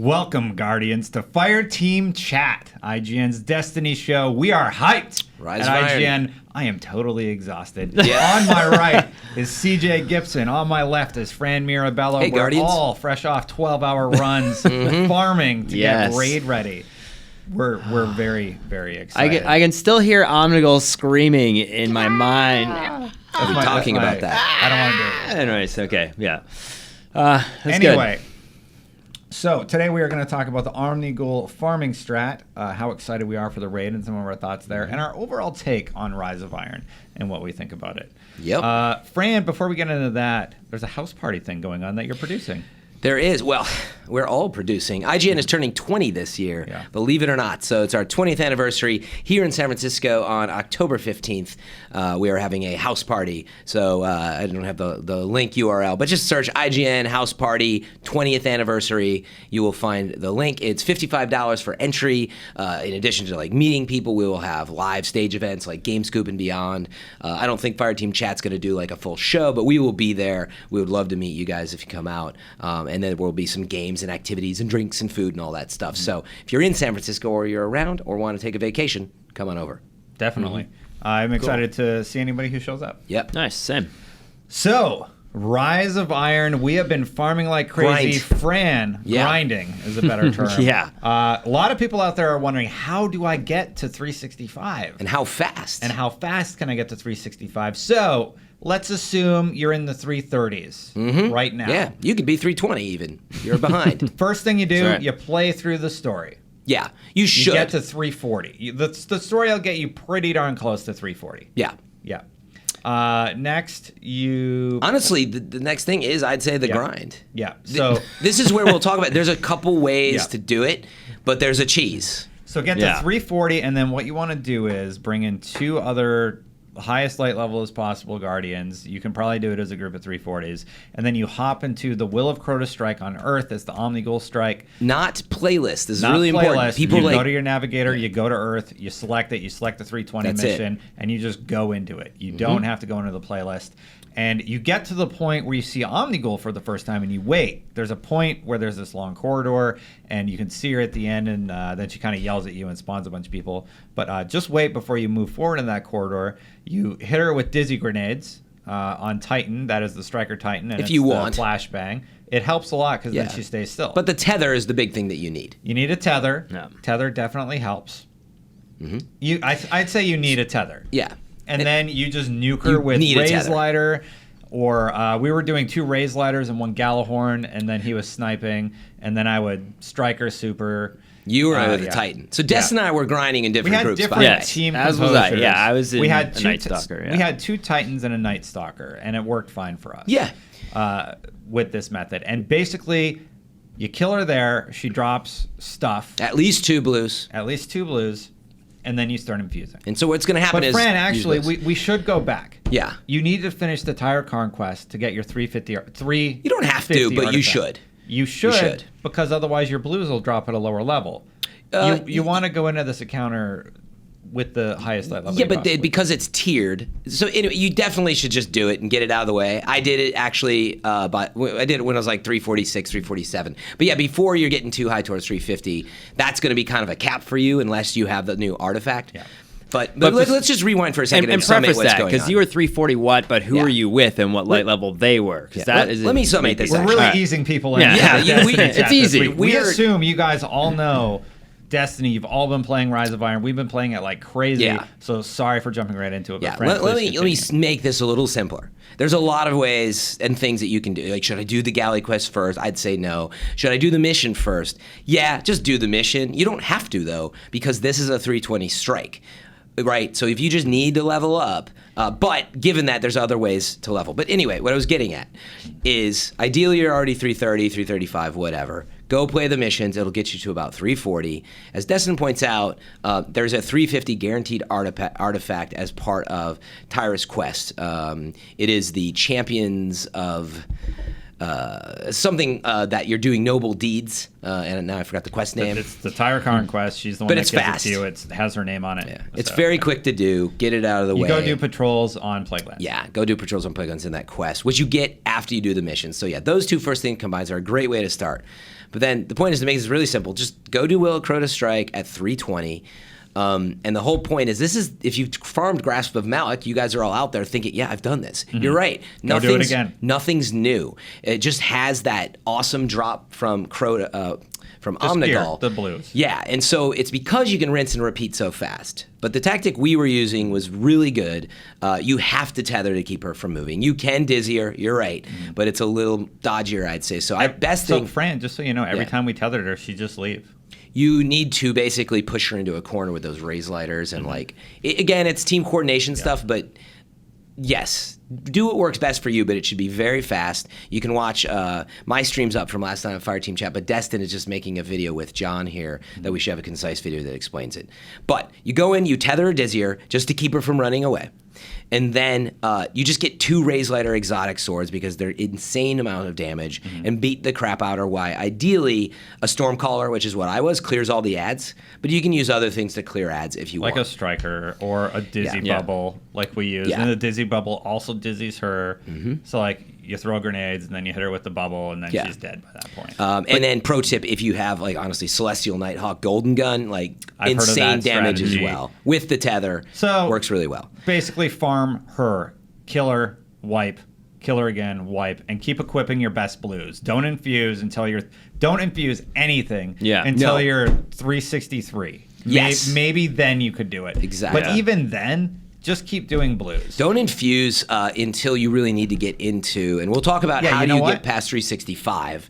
Welcome, Guardians, to Fireteam Chat, IGN's Destiny show. We are hyped. Rise at of IGN. Iron. I am totally exhausted. Yeah. On my right is CJ Gibson. On my left is Fran Mirabello. Hey, We're Guardians. all fresh off 12-hour runs farming to get raid ready. We're very, very excited. I can still hear Omnigul screaming in my mind. We'll be talking about that. I don't want to do it. Anyways, okay, yeah. That's Anyway, so today we are going to talk about the Omnigul farming strat, how excited we are for the raid and some of our thoughts there, and our overall take on Rise of Iron and what we think about it. Yep. Fran, before we get into that, there's a house party thing going on that you're producing. There is. Well, we're all producing. IGN is turning 20 this year, believe it or not. So it's our 20th anniversary here in San Francisco on October 15th. We are having a house party. So I don't have the link URL, but just search IGN house party 20th anniversary. You will find the link. It's $55 for entry. In addition to like meeting people, we will have live stage events like Game Scoop and beyond. I don't think Fireteam Chat's going to do like a full show, but we will be there. We would love to meet you guys if you come out. And then there will be some games and activities and drinks and food and all that stuff. So if you're in San Francisco or you're around or want to take a vacation, come on over. Definitely. I'm excited to see anybody who shows up. Yep. Nice, same. So, Rise of Iron, we have been farming like crazy. Fran, grinding is a better term. A lot of people out there are wondering, how do I get to 365? And how fast? And how fast can I get to 365? So, let's assume you're in the 330s right now. Yeah, you could be 320 even. You're behind. First thing you do, you play through the story. Yeah, you should. You get to 340. The story will get you pretty darn close to 340. Yeah. Yeah. Next, you... Honestly, the next thing is, I'd say, the grind. Yeah. So this is where we'll talk about, there's a couple ways to do it, but there's a cheese. So get to 340, and then what you want to do is bring in two other highest light level as possible Guardians. You can probably do it as a group of 340s. And then you hop into the Will of Crota strike on Earth as the Omnigul strike. Not playlist. This is Not really important. Playlist. People you like, go to your navigator, you go to Earth, you select it, you select the 320 That's mission, and you just go into it. You don't have to go into the playlist. And you get to the point where you see Omnigul for the first time, and you wait. There's a point where there's this long corridor, and you can see her at the end, and then she kind of yells at you and spawns a bunch of people. But just wait before you move forward in that corridor. You hit her with dizzy grenades on Titan. That is the Striker Titan. And if you want. Flashbang. It helps a lot because then she stays still. But the tether is the big thing that you need. You need a tether. Yeah. Tether definitely helps. I'd say you need a tether. Yeah. And then you just nuke her with Raise Lighter, or we were doing 2 Raise Lighters and 1 Gallahorn, and then he was sniping, and then I would Striker Super. You were the Titan. So Destin and I were grinding in different groups. We had different team as was I. Yeah, I was in we had a Night Stalker. We had 2 Titans and a Night Stalker, and it worked fine for us. Yeah. With this method. And basically, you kill her there, she drops stuff. At least 2 blues. At least 2 blues. And then you start infusing. And so what's going to happen is... But Fran, actually, we should go back. Yeah. You need to finish the Tire Conquest to get your 350... You don't have to, but you should. You should, because otherwise your blues will drop at a lower level. You want to go into this encounter with the highest light level. Yeah, but because it's tiered, so you definitely should just do it and get it out of the way. I did it actually, but I did it when I was like 346, 347. But yeah, before you're getting too high towards 350, that's going to be kind of a cap for you unless you have the new artifact. Yeah. But let's just rewind for a second and preface that, because you were 340 what, but who are you with and what light level they were? Let me summate this. We're really easing people in. It's easy. We assume you guys all know Destiny. You've all been playing Rise of Iron. We've been playing it like crazy. Yeah. So sorry for jumping right into it. Yeah. Let me make this a little simpler. There's a lot of ways and things that you can do. Like, should I do the galley quest first? I'd say no. Should I do the mission first? Yeah, just do the mission. You don't have to, though, because this is a 320 strike. Right, so if you just need to level up, but given that there's other ways to level. But anyway, what I was getting at is ideally you're already 330, 335, whatever. Go play the missions. It'll get you to about 340. As Destin points out, there's a 350 guaranteed artifact as part of Tyrus Quest. It is the Champions of... something that you're doing noble deeds, and now I forgot the quest name. It's the Tire Conquest. She's the one that gives it to you. It has her name on it. Yeah. It's very quick to do. Get it out of the way. You go do patrols on Plaguelands. Yeah, go do patrols on Plaguelands in that quest, which you get after you do the mission. So yeah, those 2 first thing combines are a great way to start. But then the point is to make this really simple. Just go do Will of Crota Strike at 320. And the whole point is if you farmed Grasp of Malik, you guys are all out there thinking, yeah, I've done this. You're right. Go do it again. Nothing's new. It just has that awesome drop from Crota, from Omnigul. The blues. Yeah, and so it's because you can rinse and repeat so fast. But the tactic we were using was really good. You have to tether to keep her from moving. You can dizzy her, you're right, but it's a little dodgier, I'd say. So Fran, just so you know, every time we tethered her, she'd just leave. You need to basically push her into a corner with those raise lighters and again, it's team coordination stuff, but yes, do what works best for you, but it should be very fast. You can watch my streams up from last night on Fireteam Chat, but Destin is just making a video with John here that we should have a concise video that explains it. But you go in, you tether a dizzier just to keep her from running away. And then you just get 2 Raise Lighter exotic swords because they're insane amount of damage and beat the crap out of her. Why? Ideally, a Stormcaller, which is what I was, clears all the ads. But you can use other things to clear ads if you want. Like a Striker or a Dizzy Bubble like we use. And the Dizzy Bubble also dizzies her. So like you throw grenades and then you hit her with the bubble and then she's dead by that point. And then pro tip, if you have honestly Celestial Nighthawk Golden Gun, insane damage as well. With the tether, so works really well. Basically farm her, kill her, wipe, kill her again, wipe, and keep equipping your best blues. Don't infuse anything until you're 363. Yes. Maybe then you could do it. Exactly. But even then, just keep doing blues. Don't infuse until you really need to get into, and we'll talk about how do you get past 365.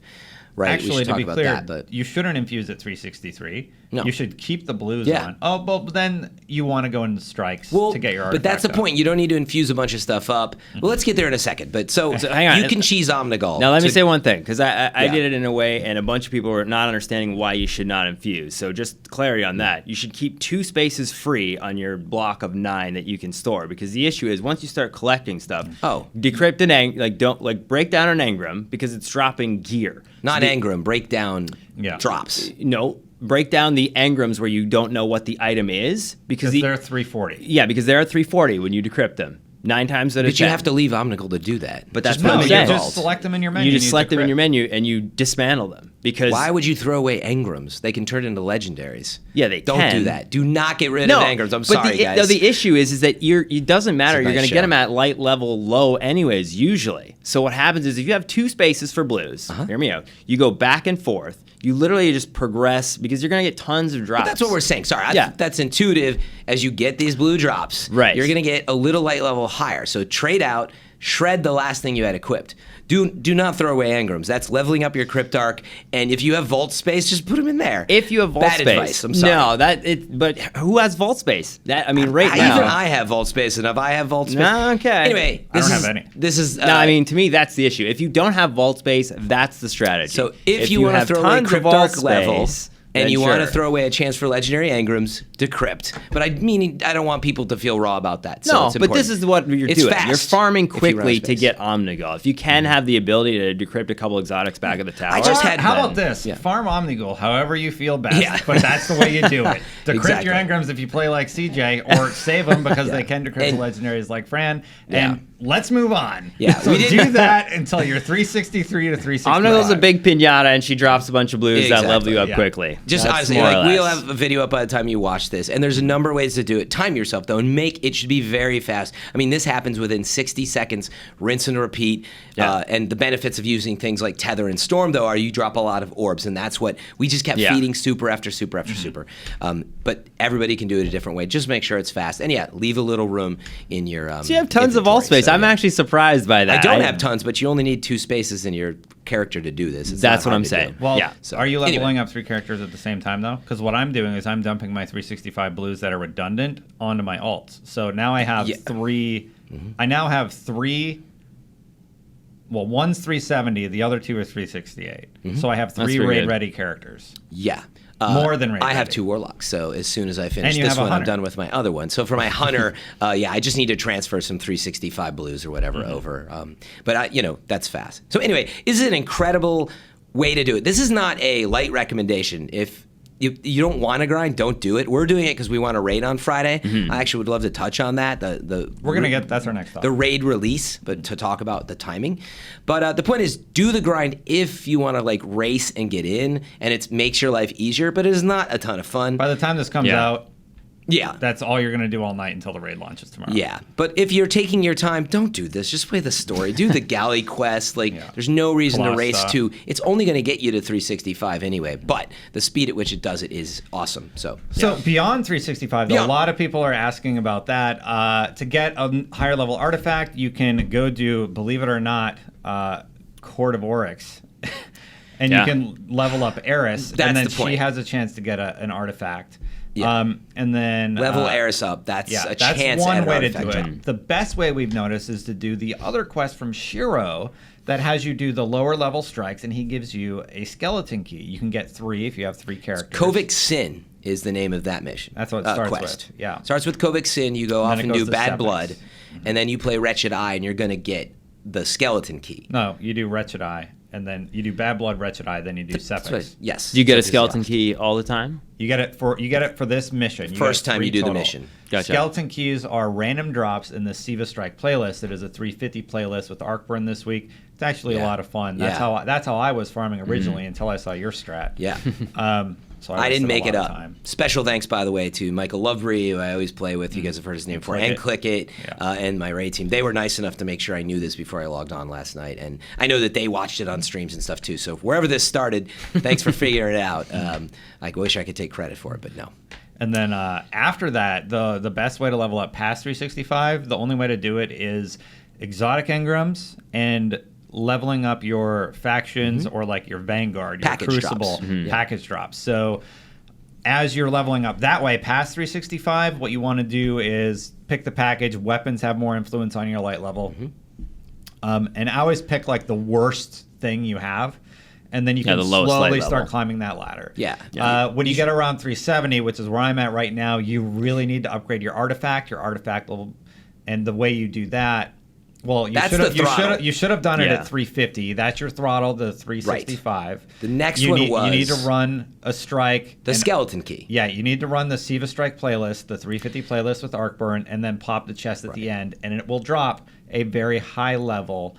Right. Actually, to be clear, you shouldn't infuse at 363. No. You should keep the blues on. Oh, but then you want to go into strikes to get your artifact. But that's the point. You don't need to infuse a bunch of stuff up. Well, let's get there in a second. But so hang on. You can cheese Omnigul. Now, let me say one thing, because I did it in a way, and a bunch of people were not understanding why you should not infuse. So just clarity on that. You should keep 2 spaces free on your block of 9 that you can store, because the issue is once you start collecting stuff, decrypt an break down an engram because it's dropping gear. Not engram, break down drops. No, break down the engrams where you don't know what the item is because they're 340. Yeah, because they're 340 when you decrypt them. 9 times out of 10. But you have to leave Omnigul to do that. But that's what I'm saying. You just select them in your menu. You just select them in your menu and you dismantle them. Because why would you throw away engrams? They can turn into legendaries. Yeah, they don't do that. Do not get rid of engrams. I'm sorry, guys. No, the issue is that it doesn't matter. You're going to get them at light level low anyways, usually. So what happens is if you have 2 spaces for blues, hear me out, you go back and forth. You literally just progress because you're going to get tons of drops. But that's what we're saying. Sorry, that's intuitive. As you get these blue drops, you're going to get a little light level higher. So trade out, shred the last thing you had equipped. Do not throw away engrams. That's leveling up your Cryptarch. And if you have vault space, just put them in there. If you have vault space. Bad advice. I'm sorry. No, but who has vault space? Right now. Even I have vault space enough. I have vault space. Okay. Anyway, I don't have any. This is. To me, that's the issue. If you don't have vault space, that's the strategy. So if you want to throw away Cryptarch level, and you want to throw away a chance for legendary engrams, decrypt. But I don't want people to feel raw about that. So it's but this is what you're doing. Fast you're farming quickly to get Omnigul. If you can have the ability to decrypt a couple exotics back at the tower. How about this? Farm Omnigul however you feel best, but that's the way you do it. Decrypt your engrams if you play like CJ, or save them because they can decrypt legendaries like Fran. And let's move on. Yeah, so do that until you're 363 to 365. Omnigul's a big pinata, and she drops a bunch of blues that level you up quickly. Just honestly, we'll have a video up by the time you watch this, and there's a number of ways to do it. Time yourself though, and it should be very fast. I mean, this happens within 60 seconds. Rinse and repeat. And the benefits of using things like Tether and Storm though are you drop a lot of orbs, and that's what we just kept feeding super after super after super. But everybody can do it a different way. Just make sure it's fast, and leave a little room in your. So you have tons of vault space. I'm actually surprised by that. I don't have tons, but you only need 2 spaces in your character to do this. That's what I'm saying. Well, are you leveling up 3 characters at the same time though? Because what I'm doing is I'm dumping my 365 blues that are redundant onto my alts. So now I have 3. I now have 3. Well, one's 370, the other 2 are 368. So I have 3 raid ready characters. Yeah. More than raid I have ready. 2 warlocks, so as soon as I finish this one, I'm done with my other one. So for my hunter, I just need to transfer some 365 blues or whatever over. But that's fast. So anyway, this is an incredible way to do it. This is not a light recommendation. If you don't want to grind, don't do it. We're doing it because we want to raid on Friday. I actually would love to touch on that. We're gonna get that's our next topic. The raid release, but to talk about the timing. But the point is, do the grind if you want to like race and get in, and it makes your life easier. But it is not a ton of fun. By the time this comes out. Yeah. That's all you're going to do all night until the raid launches tomorrow. Yeah. But if you're taking your time, don't do this. Just play the story. Do the galley quest. Like, there's no reason to race to. It's only going to get you to 365 anyway. But the speed at which it does it is awesome. So beyond 365, though, a lot of people are asking about that. To get a higher level artifact, you can go do, believe it or not, Court of Oryx. And you can level up Eris. That's and then the point. She has a chance to get an artifact. Yeah. And then level Eris up. That's a that's chance. one at way to artifact do it. jump. The best way we've noticed is to do the other quest from Shiro that has you do the lower level strikes, and he gives you a skeleton key. You can get 3 if you have 3 characters. Kovic Sin is the name of that mission. That's what it starts quest. with. Yeah. Starts with Kovic Sin. You go off and do Bad Sepix. Blood, and then you play Wretched Eye, and you're going to get the skeleton key. No, you do Wretched Eye, and then you do Bad Blood, Wretched Eye, then you do Sepix. Yes. Do you get a Sepix skeleton Lost. key all the time? You get it for this mission. You First get time 3 you do the total. mission. Gotcha. Skeleton keys are random drops in the Siva Strike playlist. It is a 350 playlist with Arcburn this week. It's actually a lot of fun. That's how I was farming originally until I saw your strat. Yeah. So I didn't make it up. Time. Special thanks, by the way, to Michael Lovery, who I always play with. You guys have heard his name before. And Click It, and my raid team. They were nice enough to make sure I knew this before I logged on last night. And I know that they watched it on streams and stuff, too. So wherever this started, thanks for figuring it out. I wish I could take credit for it, but no. And then after that, the best way to level up past 365, the only way to do it is exotic engrams and leveling up your factions or like your Vanguard, your Package Crucible, drops. package drops. So as you're leveling up that way past 365, what you want to do is pick the package. Weapons have more influence on your light level. And I always pick like the worst thing you have. And then you can the lowest slowly light start level. climbing that ladder. Yeah. When you get around 370, which is where I'm at right now, you really need to upgrade your artifact level. And the way you do that, well, you should have done it at 350. That's your throttle, the 365. Right. The next you one need, was... You need to run a strike. The skeleton key. Yeah, you need to run the Siva Strike playlist, the 350 playlist with Arcburn, and then pop the chest at the end. And it will drop a very high-level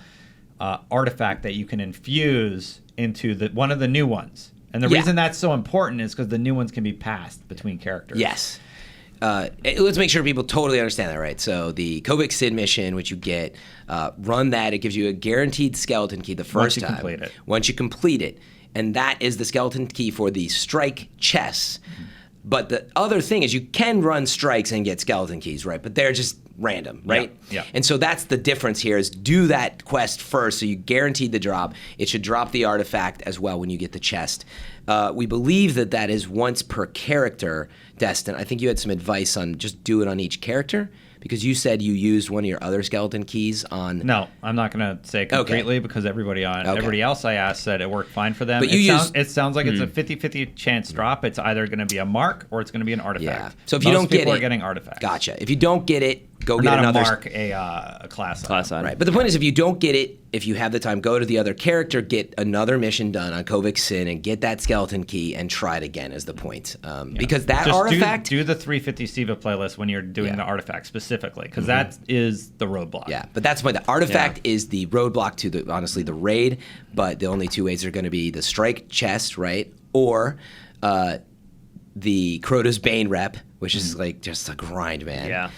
artifact that you can infuse into one of the new ones. And the reason that's so important is because the new ones can be passed between characters. Yes. Let's make sure people totally understand that, right? So the Kovic Sid mission, which you get, run that. It gives you a guaranteed skeleton key the first time. Once you complete it. And that is the skeleton key for the strike chests. But the other thing is you can run strikes and get skeleton keys, right? But they're just random, right? Yeah. And so that's the difference here is do that quest first so you guaranteed the drop. It should drop the artifact as well when you get the chest. We believe that is once per character, Destin. I think you had some advice on just do it on each character because you said you used one of your other skeleton keys on... No, I'm not going to say completely because everybody else I asked said it worked fine for them. But it sounds like it's a 50-50 chance drop. It's either going to be a mark or it's going to be an artifact. Yeah. So if you don't get it... Most people are getting artifacts. Gotcha. If you don't get it, go get not another... Not a mark, a class item. Right. But the point is if you don't get it, if you have the time, go to the other character, get another mission done on Kovic Sin, and get that skeleton key and try it again is the point. Because that just artifact... Do the 350 Siva playlist when you're doing the artifact specifically, because that is the roadblock. Yeah, but that's why the artifact is the roadblock to, the raid, but the only two ways are going to be the strike chest, right, or the Crota's Bane rep, which is like just a grind, man. Yeah.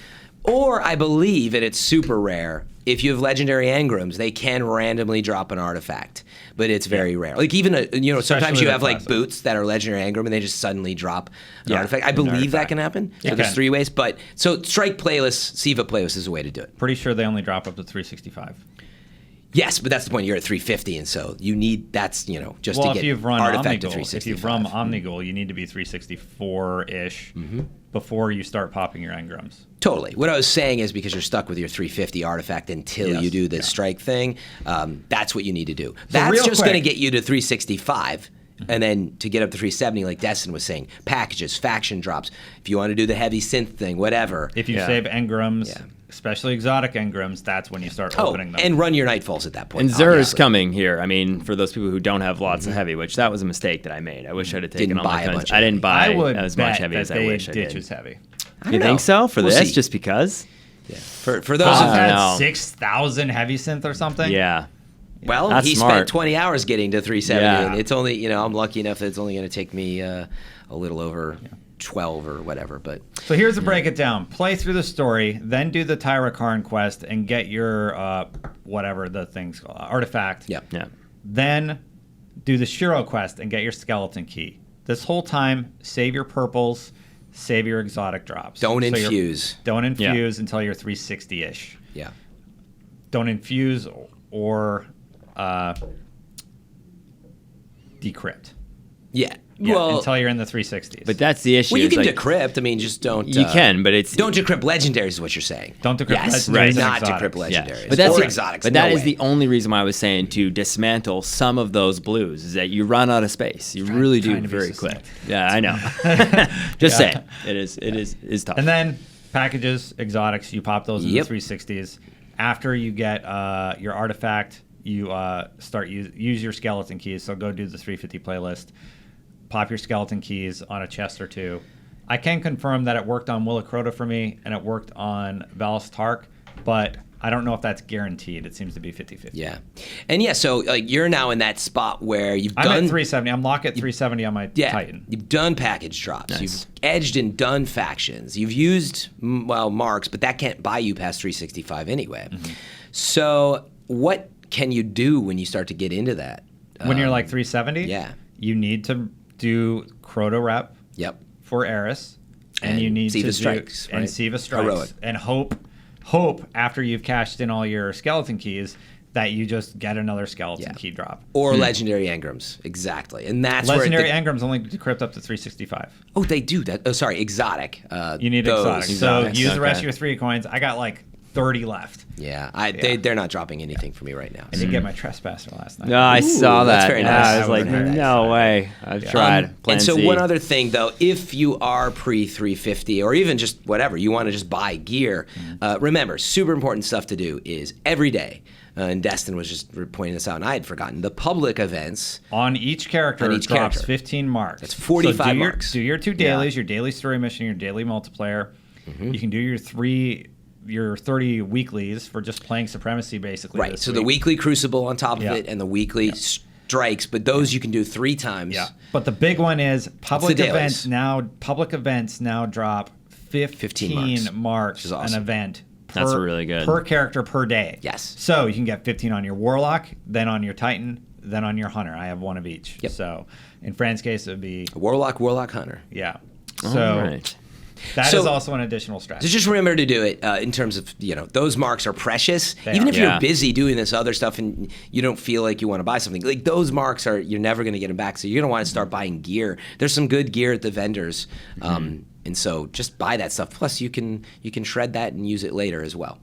Or I believe, and it's super rare, if you have legendary engrams, they can randomly drop an artifact, but it's very rare. Like even sometimes you have like boots that are legendary engram and they just suddenly drop an artifact. I believe that can happen. So there's 3 ways, but so strike playlist, Siva playlist is a way to do it. Pretty sure they only drop up to 365. Yes, but that's the point. You're at 350, and so you need just to get artifact to 365. If you've run Omnigul, you need to be 364-ish before you start popping your engrams. Totally. What I was saying is because you're stuck with your 350 artifact until you do this strike thing, that's what you need to do. That's just going to get you to 365. And then to get up to 370, like Destin was saying, packages, faction drops. If you want to do the heavy synth thing, whatever. If you save engrams especially exotic engrams, that's when you start opening them. And run your Nightfalls at that point. And Xur is obviously. coming here. I mean, for those people who don't have lots of heavy, which that was a mistake that I made. I wish I'd have taken Didn't all my buy a guns. bunch of I didn't buy I would as bet much heavy that as I they wish I ditch did. is heavy. I don't You know. think so? For We'll this, see. just because? Yeah. For those Boss I of don't had know. 6,000 heavy synth or something. Yeah. well, That's he smart. spent 20 hours getting to 370. Yeah. And it's only, I'm lucky enough that it's only going to take me a little over 12 or whatever. But So here's to break it down. Play through the story, then do the Tyra Karn quest and get your whatever the thing's called, artifact. yeah. Yeah. Then do the Shiro quest and get your skeleton key. This whole time, save your purples, save your exotic drops. Don't So infuse. Don't infuse until you're 360-ish. Yeah. Don't infuse or decrypt. Yeah. Yeah, Well, until you're in the 360s. But that's the issue. you is can like, decrypt. I mean, just don't. You can, but it's Don't decrypt legendaries is what you're saying. Don't decrypt yes, legendaries and do not exotics. decrypt Yeah, legendaries. but that's or the, exotics. But no that is way. the only reason why I was saying to dismantle some of those blues is that you run out of space. You really do trying to be very quick. succinct. Yeah, I know. Just Yeah. saying, it is tough. And then packages, exotics, you pop those in Yep. the 360s. After you get your artifact, you start use your skeleton keys. So go do the 350 playlist. Pop your skeleton keys on a chest or two. I can confirm that it worked on Willa Crota for me, and it worked on Valis Tark, but I don't know if that's guaranteed. It seems to be 50-50. Yeah, and yeah. So like you're now in that spot where you've I'm done. at 370. I'm locked at 370 on my Yeah, Titan. you've done package drops. Nice. You've edged and done factions. You've used marks, but that can't buy you past 365 anyway. Mm-hmm. So what can you do when you start to get into that? When you're like 370, yeah. you need to do Crota rep Yep. for Eris, and And you need Siva to Strikes, do and right? Siva Strikes, Heroic. and hope after you've cashed in all your skeleton keys that you just get another skeleton Yeah. key drop. Or legendary engrams, exactly, and that's Legendary where engrams only decrypt up to 365. they do that. Oh, sorry, exotic. You need those. exotic. So Exotics, use the rest okay. of your 3 coins. I got like 30 left. Yeah, Yeah. they're not dropping anything for me right now. I did get my trespasser last night. No, I saw that's that. very Yeah, nice. I was I like, would've had no that. way. I've tried. Plan and so C. one other thing though, if you are pre 350 or even just whatever, you want to just buy gear, remember, super important stuff to do is every day, and Destin was just pointing this out and I had forgotten, the public events. On each character, On it each drops character. 15 marks. That's 45 so do marks. Do your 2 dailies, your daily story mission, your daily multiplayer. You can do your 30 weeklies for just playing Supremacy basically. Right, this so the week. weekly Crucible on top of Yeah. it and the weekly strikes, but those you can do 3 times. Yeah, but the big one is public dailies. events now. Public events now drop 15 marks which is awesome. an event. That's really good. Per character per day. Yes. So you can get 15 on your Warlock, then on your Titan, then on your Hunter. I have one of each. Yep. So in Fran's case, it would be Warlock Hunter. yeah. All So right. that So- is also an additional strategy. So just remember to do it in terms of, those marks are precious. They Even are. if you're Yeah. busy doing this other stuff and you don't feel like you want to buy something, like those marks you're never going to get them back. So you're going to want to start buying gear. There's some good gear at the vendors. And so just buy that stuff. Plus you can shred that and use it later as well.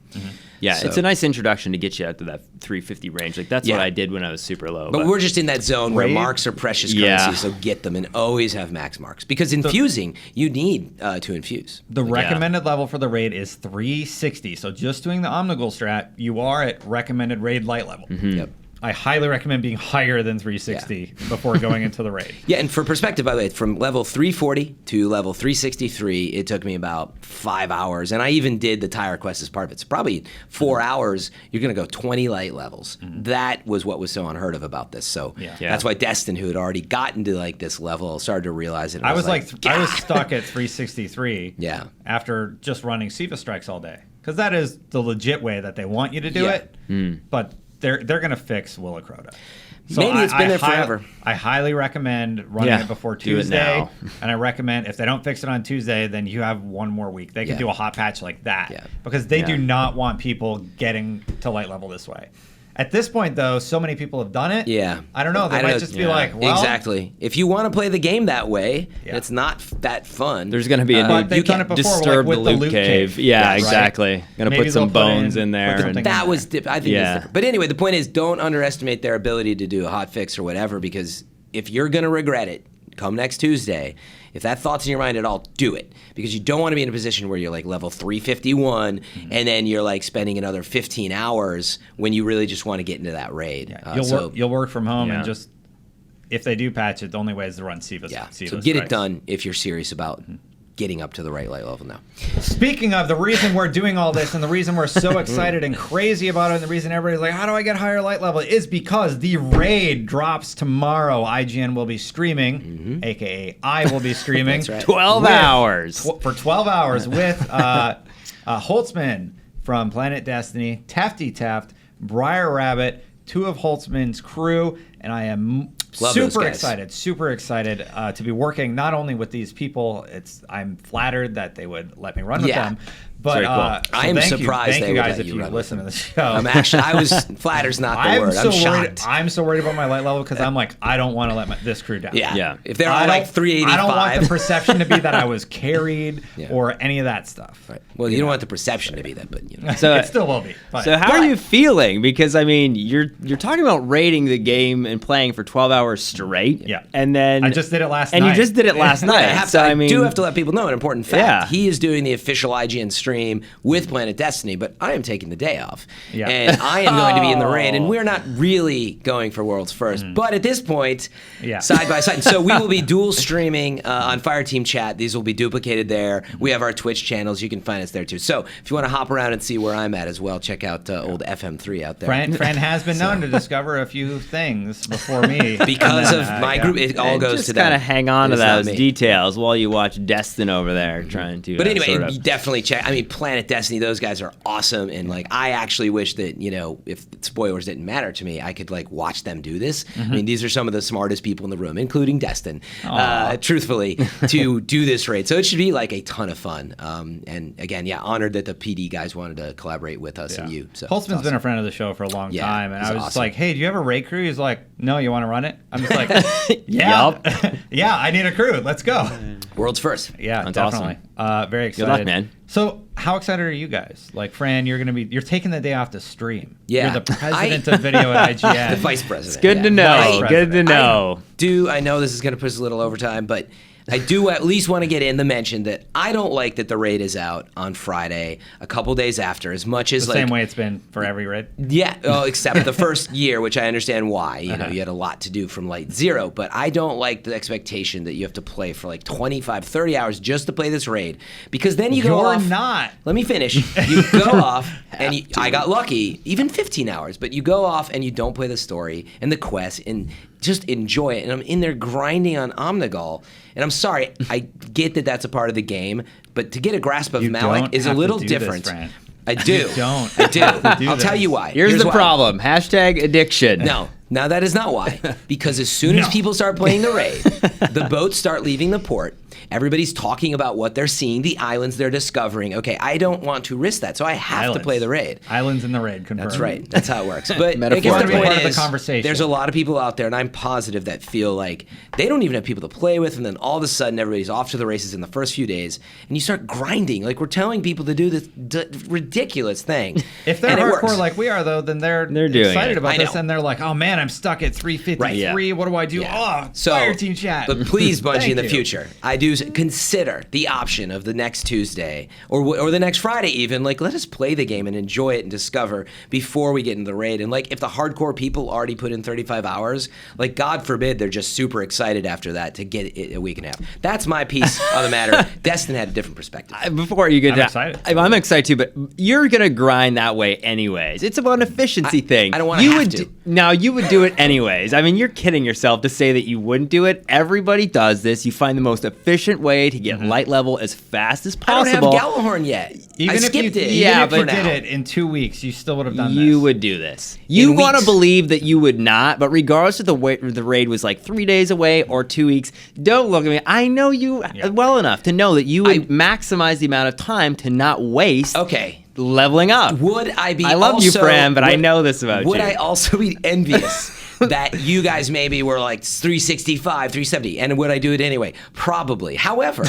Yeah, So- it's a nice introduction to get you out to that 350 range. Like that's Yeah. what I did when I was super low. But we're just in that zone where Raid? marks are precious Yeah. currency, so get them and always have max marks. Because infusing, you need to infuse. The recommended level for the raid is 360. So just doing the Omnigul strat, you are at recommended raid light level. Yep. I highly recommend being higher than 360 before going into the raid. Yeah, and for perspective, by the way, from level 340 to level 363, it took me about 5 hours. And I even did the tire quest as part of it. So probably 4 hours, you're going to go 20 light levels. That was what was so unheard of about this. So Yeah. that's why Destin, who had already gotten to like this level, started to realize it. I was like, I was "God." stuck at 363 Yeah. after just running Siva Strikes all day. Because that is the legit way that they want you to do Yeah. it. But they're going to fix Willa Crota. Maybe it's been there forever. I highly recommend running Yeah, it before do it Tuesday. now. And I recommend, if they don't fix it on Tuesday, then you have one more week. They can Yeah. do a hot patch like that. Yeah. Because they do Yeah. not want people getting to light level this way. At this point, though, so many people have done it. Yeah. I don't know. They I don't might know. just be Yeah. like, well, exactly. If you want to play the game that way, Yeah. it's not that fun. There's going to be a But new they've done it before, like disturb with the the loot loot cave. cave. Yeah, Right. exactly. Going to Maybe put some they'll put bones in put there. something and- That was, I think Yeah. that's different. But anyway, the point is don't underestimate their ability to do a hot fix or whatever, because if you're going to regret it, come next Tuesday, if that thought's in your mind at all, do it. Because you don't want to be in a position where you're like level 351 and then you're like spending another 15 hours when you really just want to get into that raid. Yeah. You'll work from home and just, if they do patch it, the only way is to run Siva's. Yeah, so get it done if you're serious about getting up to the right light level now. Speaking of, the reason we're doing all this and the reason we're so excited and crazy about it and the reason everybody's like, how do I get higher light level, is because the raid drops tomorrow. IGN will be streaming, a.k.a. I will be streaming. That's right. 12 hours. For 12 hours with Holtzman from Planet Destiny, Tefty Taft, Briar Rabbit, 2 of Holtzman's crew, and I am super excited to be working not only with these people. I'm flattered that they would let me run with them, but cool. I am surprised thank you guys if you listen to the show. Flatter's not the word. I'm shocked. I'm so worried about my light level because I'm like, I don't want to let this crew down. Yeah. If they're all like 385, I don't want the perception to be that I was carried or any of that stuff. Right. Well, you don't want the perception to be that, but so it still will be. But. So how are you feeling? Because I mean, you're talking about raiding the game and playing for 12 hours straight. Yeah. And then I just did it last night. And you just did it last night. I do have to let people know an important fact. He is doing the official IGN stream with Planet Destiny, but I am taking the day off. Yeah. And I am going to be in the raid, and we're not really going for World's First. But at this point, side by side. So we will be dual streaming on Fireteam chat. These will be duplicated there. We have our Twitch channels. You can find us there too. So if you want to hop around and see where I'm at as well, check out old FM3 out there. Fran has been known to discover a few things before me. Because of my group, it all goes to them. Just kind of hang on to those details while you watch Destin over there trying to. But anyway, you definitely check. I mean, Planet Destiny, those guys are awesome, and like I actually wish that if spoilers didn't matter to me, I could like watch them do this. I mean, these are some of the smartest people in the room, including Destin. Truthfully, to do this raid, so it should be like a ton of fun. And again, honored that the PD guys wanted to collaborate with us and you. So Holtzman's been a friend of the show for a long time, and I was just like, hey, do you have a raid crew? He's like, no, you want to run it? I'm just like, yeah, I need a crew. Let's go. World's First. Yeah, that's definitely. Awesome. Very excited. Good luck, man. So, how excited are you guys? Like, Fran, you're taking the day off to stream. Yeah. You're the president of video at IGN. The vice president. It's good to know. Good to know. I know this is going to push us a little overtime, but I do at least want to get in the mention that I don't like that the raid is out on Friday, a couple days after, as much as the same way it's been for every raid. Yeah, except the first year, which I understand why. You know, you had a lot to do from Light Zero, but I don't like the expectation that you have to play for like 25, 30 hours just to play this raid, because then you go off. You're not. Let me finish. You go off, and I got lucky, even 15 hours, but you go off and you don't play the story and the quest and just enjoy it. And I'm in there grinding on Omnigul. And I'm sorry, I get that that's a part of the game, but to get a grasp of Malik is a little different. I do. I do. I'll tell you why. Here's the problem. #addiction. No, that is not why. Because as soon as people start playing the raid, the boats start leaving the port. Everybody's talking about what they're seeing, the islands they're discovering. Okay, I don't want to risk that, so I have to play the raid. Islands in the raid, confirmed. That's right. That's how it works. But I guess the point is, there's a lot of people out there, and I'm positive that feel like they don't even have people to play with, and then all of a sudden everybody's off to the races in the first few days, and you start grinding. Like we're telling people to do this ridiculous thing. If they're hardcore like we are, though, then they're excited about this, and they're like, oh man, I'm stuck at 353. Right, yeah. What do I do? Yeah. Fireteam chat. But please, Bungie, in the future, I do consider the option of the next Tuesday or the next Friday even. Like, let us play the game and enjoy it and discover before we get into the raid. And like, if the hardcore people already put in 35 hours, like God forbid they're just super excited after that to get it a week and a half. That's my piece of the matter. Destin had a different perspective. Before you get excited. I'm excited too, but you're gonna grind that way anyways. It's about an efficiency thing. I don't want to have to. No, you would do it anyways. I mean, you're kidding yourself to say that you wouldn't do it. Everybody does this. You find the most efficient way to get light level as fast as possible. I don't have Gallahorn yet. Even if you did it in 2 weeks, you still would have done this. You would do this. You want to believe that you would not, but regardless of the raid was like 3 days away or 2 weeks, don't look at me. I know you well enough to know that you would maximize the amount of time to not waste leveling up. Would I be I love you, Fran, but I know this about you. Would I also be envious that you guys maybe were like 365, 370, and would I do it anyway? Probably. However,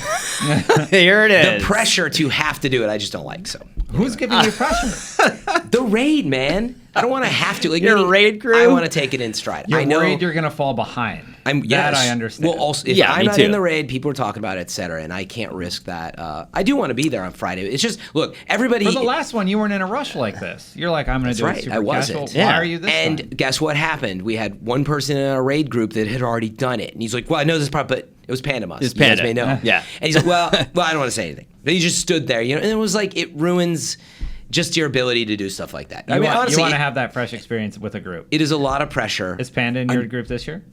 Here it is. the pressure to have to do it, I just don't like. So Who's giving you pressure? the raid, man. I don't want to have to. Like, Your meaning raid crew? I want to take it in stride. You're I know worried you're going to fall behind. Yes. I understand. Well, also, if Yeah, I'm me not too. in the raid, people are talking about it, et cetera, and I can't risk that. I do want to be there on Friday. It's just, look, everybody. For the last one, you weren't in a rush like this. You're like, I'm going to do right, it super I wasn't. casual. Yeah. Why are you this and time? guess what happened? We had one person in our raid group that had already done it, and he's like, "Well, I know this part, but it was Panda Must. It's You guys Panda. may know." Yeah. And he's like, "Well, I don't want to say anything." But he just stood there, and it was like it ruins just your ability to do stuff like that. You honestly, want to have that fresh experience with a group. it is a lot of pressure. Is Panda in your group this year?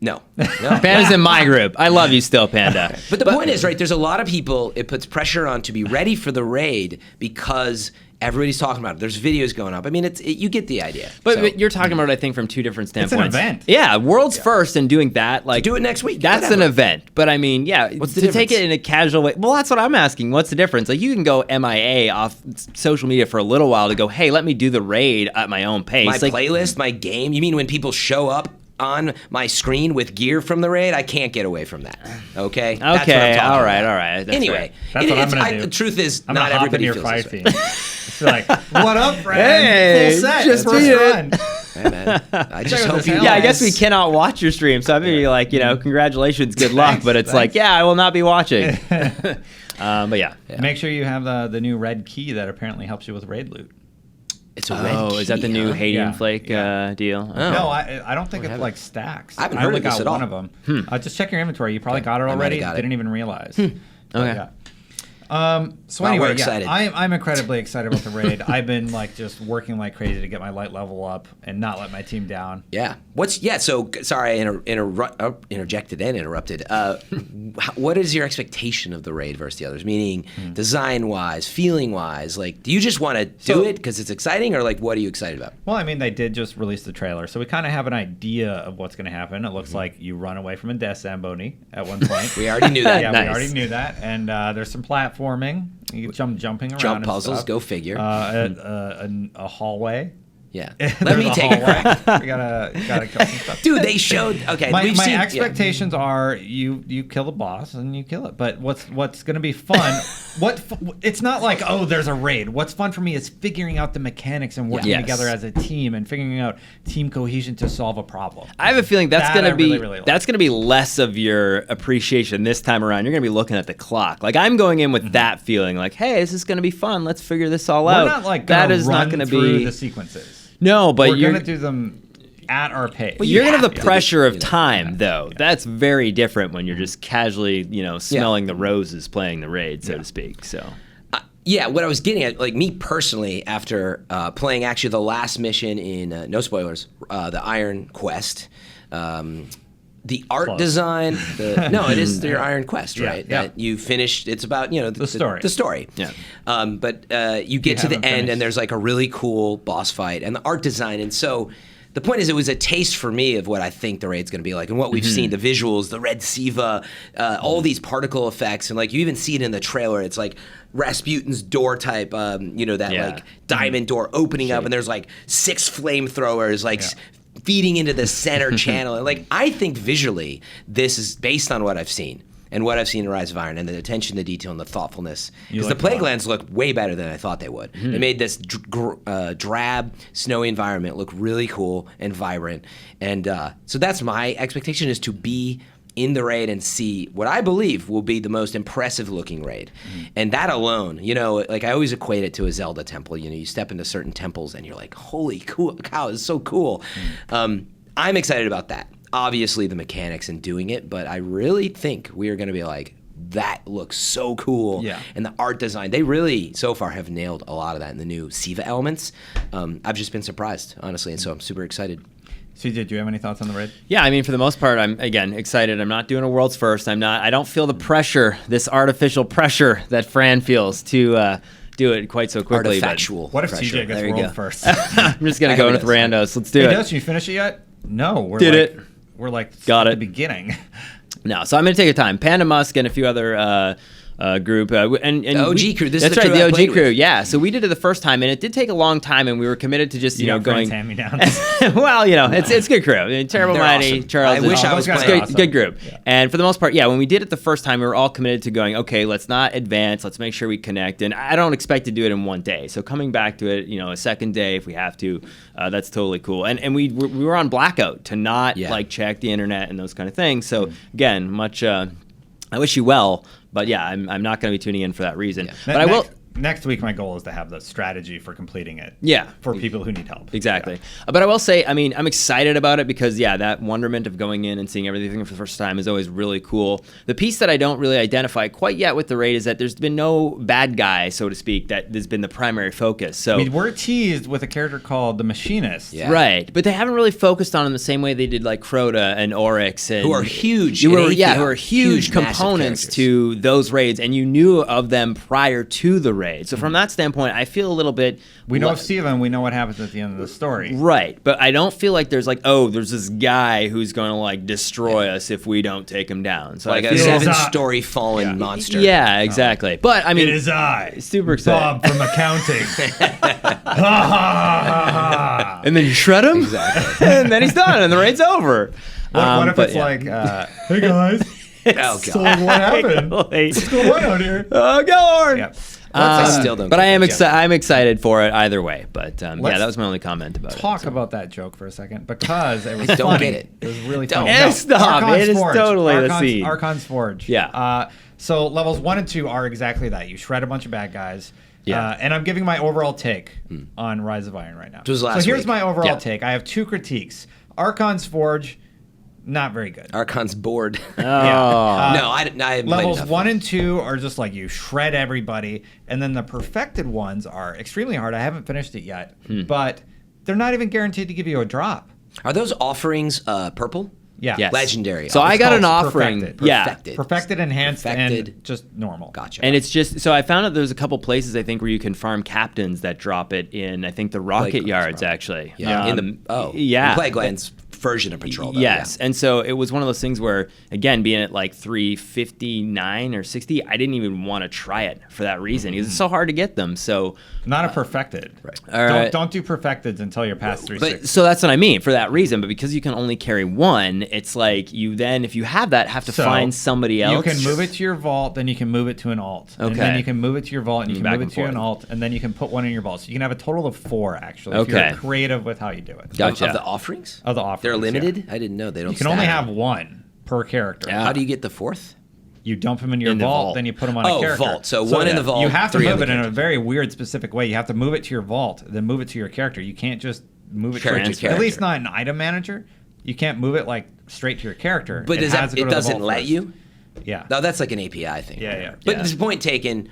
No. Panda's in my group. I love you still, Panda. But the point is, right, there's a lot of people, it puts pressure on to be ready for the raid because everybody's talking about it. There's videos going up. I mean, you get the idea. But, So, but you're talking about it, I think, from two different an standpoints. event. Yeah, world's first and doing that. Like, do it next week. That's whatever. an event. But I mean, yeah, What's the to take difference? it in a casual way. Well, that's what I'm asking. What's the difference? Like, you can go MIA off social media for a little while to go, hey, let me do the raid at my own pace. My like, playlist, my game. You mean when people show up on my screen with gear from the raid? I can't get away from that. Okay? That's what I'm Okay, talking all right, about. all right. That's Anyway, That's what I'm gonna do. the truth is, I'm not going to hop into everybody your feels fire this way. team. It's like, what up, Fran? Hey, Full set. just Let's beat it. run. Hey, man, I just Check hope this you out. Yeah, I guys- guess we cannot watch your stream, so I'd be like, congratulations, good luck. Thanks, But it's like, thanks. yeah, I will not be watching. But yeah. Make sure you have the new red key that apparently helps you with raid loot. It's a red Oh, is that the key, new huh? Hadian Yeah, Flake yeah. deal? Oh. No, I don't think it's like stacks. I haven't I heard only of this got at all. one of them. Just check your inventory. You probably got it I might have already. got it. Didn't even realize. But Okay. yeah. So Well, anyway, we're excited. I'm incredibly excited about the raid. I've been like just working like crazy to get my light level up and not let my team down. Yeah. So sorry, I interjected and interrupted. What is your expectation of the raid versus the others? Meaning, design-wise, feeling-wise. Like, do you just want to do it because it's exciting, or like, what are you excited about? Well, I mean, they did just release the trailer, so we kind of have an idea of what's going to happen. It looks like you run away from a death Zamboni at one point. We already knew that. Yeah, Nice. we already knew that. And there's some platforming. You jumping around. Jump and puzzles, stuff. go figure. A hallway. Yeah. There's Let me a take a hallway. crack. We gotta cut some stuff. Dude, they showed. Okay, My we've seen. expectations are you kill the boss and you kill it. But what's going to be fun? It's not like, oh, there's a raid. What's fun for me is figuring out the mechanics and working Yes. together as a team and figuring out team cohesion to solve a problem. I have a feeling that's That going I to be really, really like. that's going to be less of your appreciation this time around. You're going to be looking at the clock. Like, I'm going in with that feeling, like, hey, this is going to be fun. Let's figure this all We're out. not like that gonna is not run going to through be the sequences. no, but We're you're going to do them at our pace. you're gonna have have the to. pressure of You know, time, though. That's very different when you're just casually, smelling the roses, playing the raid, so to speak. So. Yeah, what I was getting at, like me personally, after playing actually the last mission in no spoilers, the Iron Quest. The art Close. design, no, it is your Iron Quest, right? yeah. That you finished. It's about the story. The story. Yeah. But you get to the haven't end, finished. and there's like a really cool boss fight, and the art design, and so. The point is, it was a taste for me of what I think the raid's going to be like, and what we've seen, the visuals, the red Siva, all these particle effects, and like you even see it in the trailer. It's like Rasputin's door type, that like diamond door opening up, and there's like 6 flamethrowers, like. Feeding into the center channel. And like, I think visually, this is based on what I've seen and what I've seen in Rise of Iron and the attention to detail and the thoughtfulness. Because like the it a lot. Plaguelands look way better than I thought they would. They made this drab, snowy environment look really cool and vibrant. And so that's my expectation, is to be in the raid and see what I believe will be the most impressive looking raid. And that alone, like I always equate it to a Zelda temple. You step into certain temples and you're like, holy cow, it's so cool. I'm excited about that. Obviously the mechanics and doing it, but I really think we are going to be like, that looks so cool. Yeah. And the art design, they really so far have nailed a lot of that in the new Siva elements. I've just been surprised, honestly, and so I'm super excited. CJ, do you have any thoughts on the raid? Yeah, I mean, for the most part, I'm, again, excited. I'm not doing a world's first. I don't feel the pressure, this artificial pressure that Fran feels to do it quite so quickly. Artifactual What if pressure. CJ gets There you world go. first? I'm just going I to go hope with it does. randos. Let's do Hey, it. Dustin, you finish it yet? No, we're Did like, it. We're like Got at it. the beginning. No, so I'm going to take your time. Panda Musk and a few other group. And The OG crew. This is that's the right, crew the I OG played crew. with. Yeah. So we did it the first time, and it did take a long time, and we were committed to just, going. hand-me-downs. Well, it's a good crew. I mean, Terrible They're Mighty, awesome. Charles. I wish I was guys playing. are awesome. Good group. Yeah. And for the most part, when we did it the first time, we were all committed to going, okay, let's not advance. Let's make sure we connect. And I don't expect to do it in one day. So coming back to it, a second day if we have to, that's totally cool. And we were on blackout to not check the internet and those kind of things. So again, much. I wish you well, but I'm not going to be tuning in for that reason. Yeah. But I will. Next week, my goal is to have the strategy for completing it. Yeah. For people who need help. Exactly. Yeah. But I will say, I'm excited about it because, that wonderment of going in and seeing everything for the first time is always really cool. The piece that I don't really identify quite yet with the raid is that there's been no bad guy, so to speak, that has been the primary focus. So We were teased with a character called the Machinist. Yeah. Right. But they haven't really focused on him the same way they did like Crota and Oryx. And Who are huge. Who in are API. huge components massive characters. to those raids, and you knew of them prior to the raid. So from that standpoint, I feel a little bit. We know of Steven, we know what happens at the end of the story. Right, but I don't feel like there's there's this guy who's going to destroy us if we don't take him down. So Like I a feel, 7-story fallen monster. yeah, exactly. But I mean, It is I, super excited. Bob from accounting. And then you shred him, Exactly. and then he's done, and the raid's over. What if but it's hey guys, Oh, God. so what happened? What's going on out here? Oh, go on. Yeah. I still don't But get I am the joke. excited. I'm excited for it either way. But Let's that was my only comment about it. Talk about that joke for a second because it was Don't funny. get it. It was really Don't. funny. Yeah, stop. Archon's It is Forge. totally the Archon's, scene. Archon's Forge. Yeah. So levels 1 and 2 are exactly that. You shred a bunch of bad guys. Yeah. And I'm giving my overall take on Rise of Iron right now. was last so here's week. my overall Yeah. take. I have 2 critiques. Archon's Forge, not very good. Archon's bored. Oh. No, I haven't played Levels enough. 1 and 2 are just like you shred everybody, and then the perfected ones are extremely hard. I haven't finished it yet, but they're not even guaranteed to give you a drop. Are those offerings purple? Yeah. Yes. Legendary. So I It's got an called offering. Perfected. Yeah. Perfected. Perfected, enhanced, Perfected. and just normal. Gotcha. And it's just so I found out there's a couple places I think where you can farm captains that drop it in I think the rocket Plague yards Glands, actually. Yeah. In yeah. Plague Glands version of Patrol. Though, Yes, and so it was one of those things where, again, being at 359 or 60, I didn't even want to try it for that reason because it's so hard to get them. So, Not a perfected. Right. All right. Don't do perfecteds until you're past 360. so that's what I mean for that reason. But because you can only carry one, it's like you then, if you have that, have to So, find somebody else. You can move it to your vault, then you can move it to an alt. And Okay. then you can move it to your vault, and you can Back move and it to an forth. alt, and then you can put one in your vault. So you can have a total of 4, actually, if Okay. you're creative with how you do it. Gotcha. Of the offerings? Of the offerings, They're limited? yeah. I didn't know. They don't You can only stack. have 1 per character. Yeah. How do you get the 4th? You dump them in your In the vault, vault. then you put them on a Oh, character. vault. So one in the vault, You have to 3 on move the it in a character. very weird, specific way. You have to move it to your vault, then move it to your character. You can't just move it Character to to character. At least not an item manager. You can't move it straight to your character. But does has that, to go it to the doesn't vault let first. you? Yeah. No, that's like an API thing. Yeah. But Yeah. the point taken,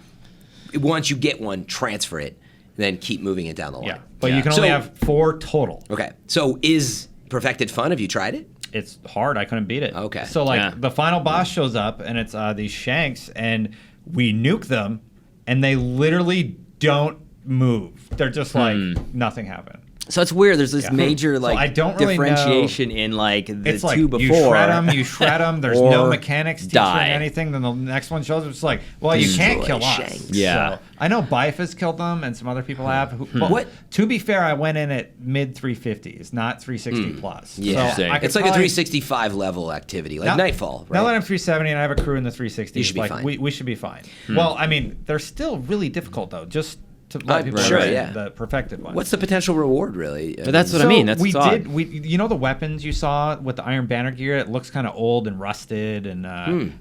once you get one, transfer it, then keep moving it down the line. Yeah. But Yeah. you can only So- have 4 total. Okay. So is Perfected fun? Have you tried it? It's hard. I couldn't beat it. Okay. So Yeah. the final boss shows up, and it's these shanks, and we nuke them, and they literally don't move. They're just like nothing happened. So it's weird. There's this Yeah. major So like I don't really differentiation in like the It's like two before. you shred them. There's no or mechanics teaching die. anything. Then the next one shows up. It's like, well, you can't Destroy kill us. shanks. Yeah. So, I know Bife has killed them, and some other people have. But What? To be fair, I went in at mid 350s, not 360 plus. Yeah. So I could It's like a probably- 365 level activity, like Nightfall, right? Now that I'm 370 and I have a crew in the 360s, You should be like fine. we should be fine. Well, I mean, they're still really difficult though. Just to let people sure, know yeah. the perfected one. What's the potential reward, really? But that's what I mean. That's we what's did. odd. You know the weapons you saw with the Iron Banner gear. It looks kind of old and rusted and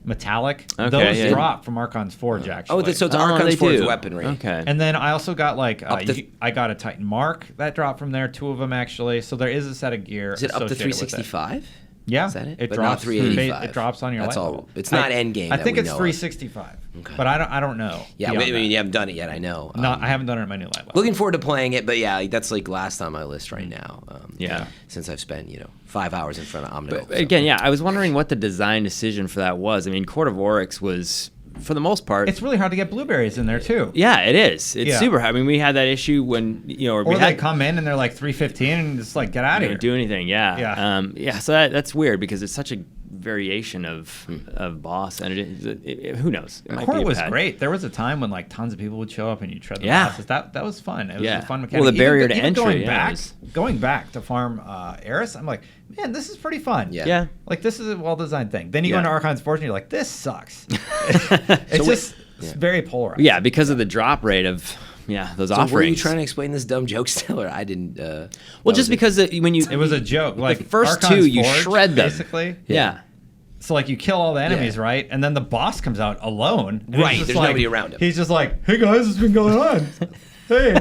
metallic. Okay, Those yeah. drop from Archon's Forge actually. so it's Oh, Archon's they Forge do. weaponry. Okay. And then I also got like to- I got a Titan Mark that dropped from there. 2 of them actually. So there is a set of gear. Is it up to associated with it. 365? Yeah, Is that it? It But drops. not 385. It drops on your. That's light all. level. It's not end game. I that think we it's know of. 365. Okay. But I don't know. Yeah, beyond I mean, that. you haven't done it yet. I know. No, I haven't done it at my new light level. Looking forward to playing it, but yeah, that's like last on my list right now. Yeah. Since I've spent 5 hours in front of Omnivore. But again, yeah, I was wondering what the design decision for that was. I mean, Court of Oryx was, for the most part, It's really hard to get blueberries in there too. yeah, it is. It's Yeah. super hard. I mean, we had that issue when or we Or had they come in and they're like 315 and just like get out of here. do anything. Yeah. Yeah. So that's weird because it's such a variation of boss, and who knows? It The might court be a was patch. great. There was a time when like tons of people would show up and you tread the Yeah. bosses. That was fun. It was Yeah. a fun mechanic. Well, the barrier to even entry, Going yeah, back, was- going back to farm Eris, I'm like, man, this is pretty fun. Yeah. Yeah. Like this is a well designed thing. Then you go Yeah. into Archon's Fortune, you're like, this sucks. It's very polarized. Yeah, because of the drop rate of those So offerings. were you trying to explain this dumb joke still, or I didn't? Well, just because when you It was a joke. Like the first Archon's two, you Forge, shred them. basically. Yeah. So like you kill all the enemies, right? And then the boss comes out alone. And he's Right, just there's like- nobody around him. He's just like, "Hey guys, what's been going on? Hey,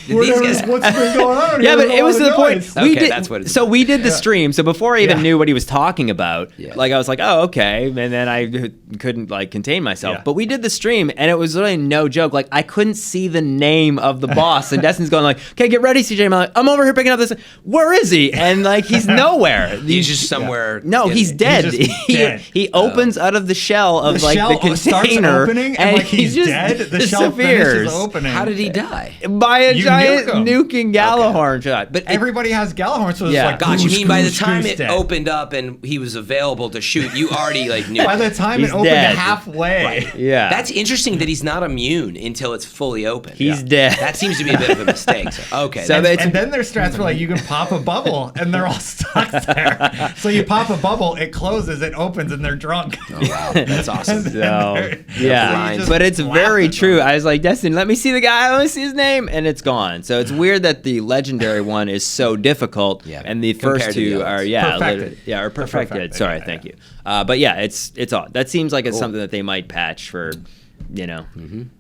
These guys- what's been going on?" Yeah, here? but There's it a was lot to the of point. noise." Okay, We did, that's what it's so we did the stream. So before I even Yeah. knew what he was talking about, Yeah. like I was like, oh, okay. And then I couldn't like contain myself. Yeah. But we did the stream and it was really no joke. Like I couldn't see the name of the boss. And Destin's going like, okay, get ready, CJ. I'm like, I'm over here picking up this. Where is he? And like, he's nowhere. He's just somewhere. No, he's dead. He's just dead. He opens out of the shell of The like shell the container, starts opening, and like he's just dead. The shell disappears finishes opening. How did he die? by a You giant nuke him. nuking Gallahorn shot. But Everybody has Gallahorn, so it's Yeah. like, God, you "Goose, mean by the goose, time goose it dead." opened up and he was available to shoot, you already like knew? By the time He's it opened dead. halfway, yeah, That's interesting that he's not immune until it's fully open. he's dead. That seems to be a bit of a mistake. So, okay. So that's- and then their strats were like, you can pop a bubble, and they're all stuck there. So you pop a bubble, it closes, it opens, and they're drunk. oh, wow. That's awesome. So, you yeah, just but it's laugh very at true. them. I was like, Destin, let me see the guy. Let me see his name, and it's gone. So it's weird that the legendary one is so difficult, Yeah. and the Compared first to the two others. are Perfected. or perfected. Perfected, Sorry, yeah, thank yeah. you. But yeah, it's odd. That seems like it's something that they might patch for, you know.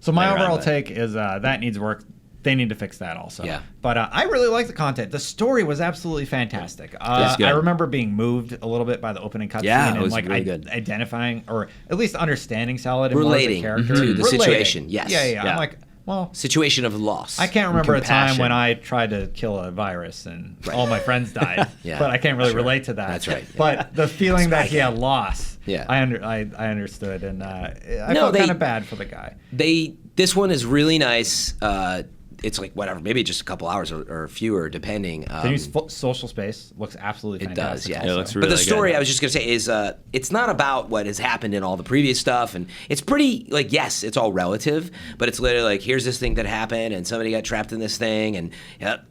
So my later on, overall but- take is that needs work. They need to fix that also. Yeah. But I really like the content. The story was absolutely fantastic. That's good. I remember being moved a little bit by the opening cutscene Yeah, it and was like really good. identifying or at least understanding Saladin Relating more as a character. to the Relating. situation, yes. Yeah. Yeah. I'm like, well, Situation of loss. I can't remember a time Compassion. when I tried to kill a virus and all my friends died. Yeah, But I can't really sure. relate to that. That's right. But the feeling that he had loss, Yeah. I understood, and I No, felt they- kind of bad for the guy. This one is really nice. It's like whatever, maybe just a couple hours or fewer, depending. The new social space looks absolutely It fantastic. does, yeah. also. It looks But the really story good. I was just gonna say is it's not about what has happened in all the previous stuff, and it's pretty like yes, it's all relative, but it's literally like here's this thing that happened, and somebody got trapped in this thing, and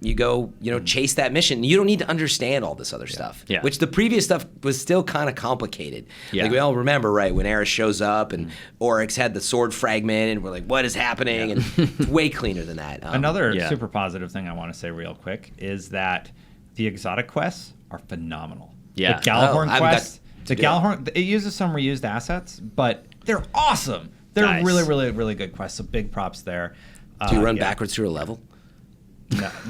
you go chase that mission. You don't need to understand all this other stuff, Yeah. which the previous stuff was still kind of complicated. Yeah. Like we all remember, right, when Eris shows up and Oryx had the sword fragment, and we're like, what is happening? And it's way cleaner than that. Another Yeah. super positive thing I want to say real quick is that the exotic quests are phenomenal. Yeah. The Gallahorn I haven't quest, got the to do it. Gallahorn, it uses some reused assets, but they're awesome. They're Nice. really, really, really good quests. So big props there. Do you run yeah. backwards through a level?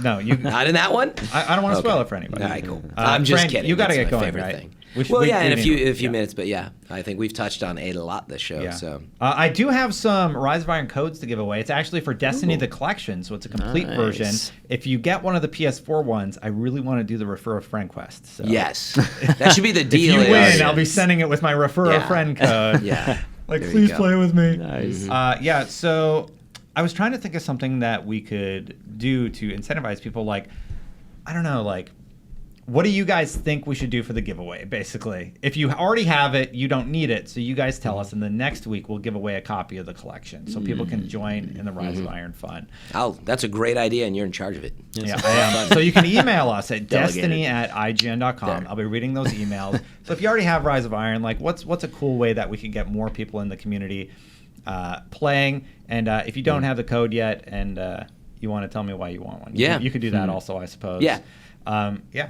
No, you. Not in that one. I don't want to Okay. spoil it for anybody. All right, cool. I'm just Fran, kidding. You got to That's get my going, favorite right? thing. We should- Well, we yeah, in do a need- few minutes, but yeah, I think we've touched on it a lot this show. Yeah. So I do have some Rise of Iron codes to give away. It's actually for Destiny the Collection, so it's a complete Nice. version. If you get one of the PS4 ones, I really want to do the Refer a Friend quest. So. yes, that should be the If deal. you is- win, I'll be sending it with my Refer a Yeah. Friend code. Yeah. Like, There you please go. play with me. Nice. Yeah, so I was trying to think of something that we could do to incentivize people. Like, I don't know, like, what do you guys think we should do for the giveaway, basically? If you already have it, you don't need it, so you guys tell us, and then next week we'll give away a copy of the collection so people can join in the Rise of Iron fun. That's a great idea, and you're in charge of it. Yeah, I am. So you can email us at Delegated. destiny@ign.com. I'll be reading those emails. So if you already have Rise of Iron, like what's a cool way that we can get more people in the community playing? And if you don't have the code yet and you want to tell me why you want one, Yeah. you could do that also, I suppose. Yeah. Yeah.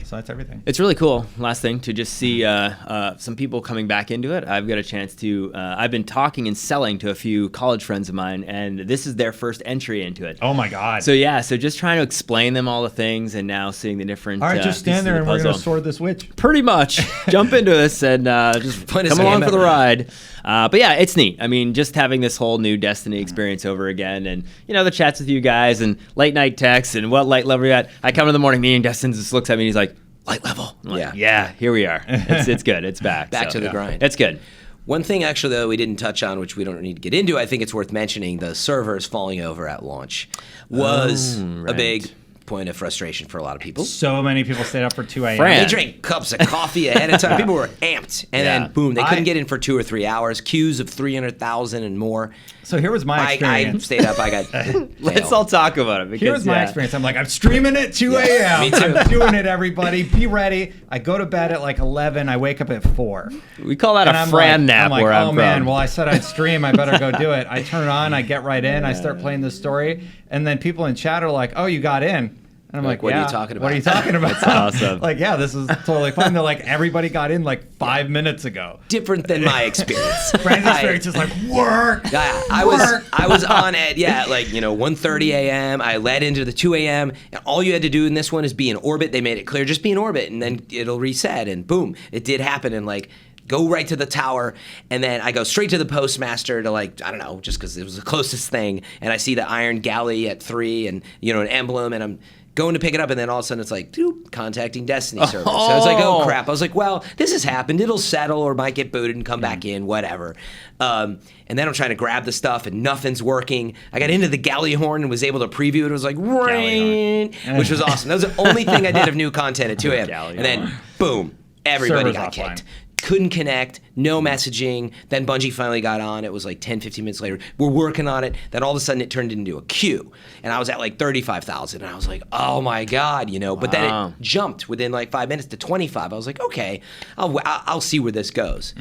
So that's everything. It's really cool. Last thing to just see some people coming back into it. I've got a chance to. I've been talking and selling to a few college friends of mine, and this is their first entry into it. Oh my God. So yeah, so just trying to explain them all the things, and now seeing the different. All right, just stand pieces there of and the we're going to puzzle. sword this witch. Pretty much jump into this and just Fun as come a along game for the ever. ride. But yeah, it's neat. I mean, just having this whole new Destiny experience over again, and the chats with you guys and late night texts and what light level you at. I come in the morning, me and Destin just looks at me and he's like, light level. I'm like, yeah, here we are. It's good. It's back. Back to the grind. It's good. One thing, actually, though, we didn't touch on, which we don't need to get into, I think it's worth mentioning, the servers falling over at launch was a right. big point of frustration for a lot of people. So many people stayed up for 2 a.m. Fran. They drank cups of coffee ahead of time. People were amped. And Yeah. then, boom, they couldn't get in for 2 or 3 hours. Queues of 300,000 and more. So here was my I experience. stayed up. I got Let's all talk about it. Because, Here's my experience. I'm like, I'm streaming at 2 a.m. me too. I'm doing it, everybody. Be ready. I go to bed at like 11. I wake up at 4. We call that And a I'm Fran like, nap I'm like, where I'm oh man, from. well I said I'd stream, I better go do it. I turn it on, I get right in, I start playing the story, and then people in chat are like, oh, you got in. And I'm like, what are you yeah. talking What are about? you talking about? That's awesome. Like, yeah, this is totally fine. They're like, everybody got in like 5 minutes ago. different than my experience. Fran's experience is like, work. Yeah, I was on at 1:30 a.m. I led into the 2 a.m. and all you had to do in this one is be in orbit. They made it clear, just be in orbit, and then it'll reset. And boom, it did happen. And like, go right to the tower, and then I go straight to the postmaster to like, I don't know, just because it was the closest thing. And I see the Iron Galley at 3, and an emblem, and I'm going to pick it up, and then all of a sudden it's like, contacting Destiny server. So I was like, oh crap. I was like, well, this has happened. It'll settle or might get booted and come back in, whatever. And then I'm trying to grab the stuff, and nothing's working. I got into the Galley Horn and was able to preview it. It was like, rain, which was awesome. That was the only thing I did of new content at 2 a.m. Galley And then, Horn. boom, everybody Server's got offline. kicked. Couldn't connect, no messaging. Then Bungie finally got on. It was like 10, 15 minutes later. We're working on it. Then all of a sudden it turned into a queue. And I was at like 35,000. And I was like, oh my God, But then it jumped within like 5 minutes to 25. I was like, okay, I'll see where this goes.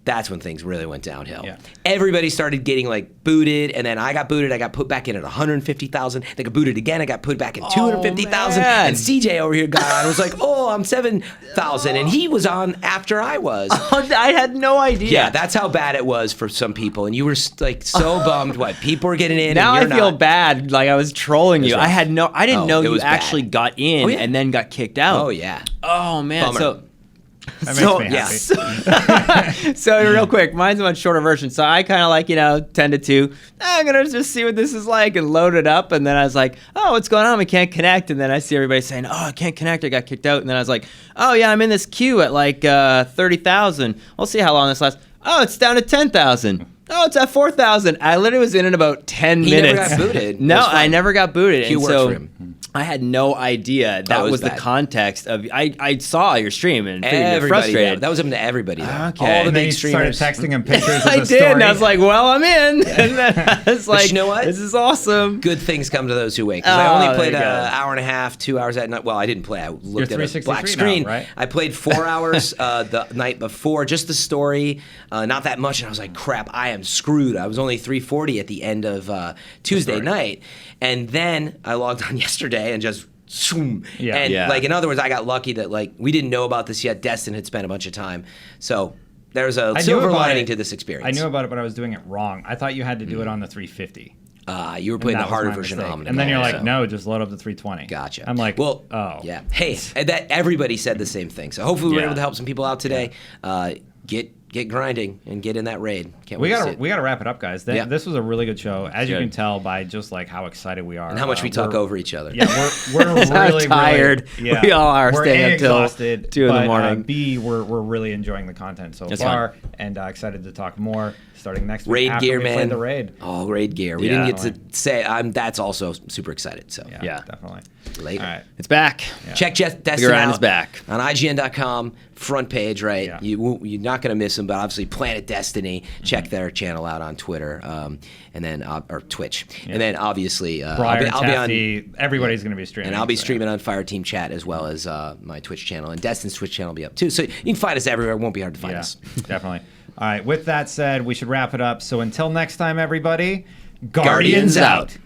That's when things really went downhill. Yeah. Everybody started getting like booted, and then I got booted. I got put back in at 150,000. They got booted again. I got put back at 250,000. man. And CJ over here got on and was like, oh, I'm 7,000. And he was on after I was. I had no idea. Yeah, that's how bad it was for some people. And you were like so bummed. What, people were getting in Now and I you're feel not. bad, like I was trolling you. rough. I didn't know it you was bad. actually got in Oh, yeah. and then got kicked out. Oh, yeah. Oh man. Bummer. So That So- makes me happy. So real quick, mine's a much shorter version. So I kind of like 10 to 2. I'm gonna just see what this is like and load it up. And then I was like, oh, what's going on? We can't connect. And then I see everybody saying, oh, I can't connect. I got kicked out. And then I was like, oh yeah, I'm in this queue at like 30,000. We'll see how long this lasts. Oh, it's down to 10,000. Oh, it's at 4,000. I literally was in about 10 He minutes. never got booted. No, It was fine. I never got booted. Q and works so for him. I had no idea that it was was the bad. context of. I saw your stream and figured you're Everybody, frustrated. that was up to everybody. Though. Okay. All the And then big you started streamers. texting him pictures of I the did, story. and I was like, "Well, I'm in." And then I was like, you know what? This is awesome." Good things come to those who wait. 'Cause I Oh, only there played you an go. hour and a half, 2 hours that night. Well, I didn't play. I looked at a 363 black now, screen. right? I played 4 hours the night before, just the story, not that much. And I was like, crap, I am screwed. I was only 340 at the end of Tuesday night. And then I logged on yesterday and just... Yeah. And Yeah. like, in other words, I got lucky that like we didn't know about this yet. Destin had spent a bunch of time. So there's a I knew silver about lining it. to this experience. I knew about it, but I was doing it wrong. I thought you had to do it on the 350. You were playing the That was harder my version mistake. of Omniman. And then you're like, so. no, just load up the 320. Gotcha. I'm like, well, oh. yeah. Hey, that everybody said the same thing. So hopefully we were Yeah. able to help some people out today. Get grinding and get in that raid. Can't We wait to see gotta it. we gotta wrap it up, guys. Yeah. This was a really good show, as you Good. can tell by just like how excited we are and how much we talk we're- over each other. Yeah, we're How really tired Really, we all are we're staying A, up till exhausted, 2 in the but, morning. B, we're really enjoying the content so That's far, fun. and excited to talk more starting next week. Raid after gear, we play man. The raid. Oh, raid gear. We Yeah. didn't get to say. That's also super excited. So Yeah. Definitely. later. All right. It's back. Check Destin grind out is back. on IGN.com, front page, right? Yeah. You're not going to miss him, but obviously Planet Destiny, check their channel out on Twitter, and then or Twitch, and then obviously Briar, I'll be on. Tefty, everybody's going to be streaming. And I'll be so, yeah. streaming on Fireteam Chat as well as my Twitch channel. And Destin's Twitch channel will be up too. So you can find us everywhere. It won't be hard to find Yeah, us. definitely. All right. With that said, we should wrap it up. So until next time, everybody, Guardians Guardians out. out.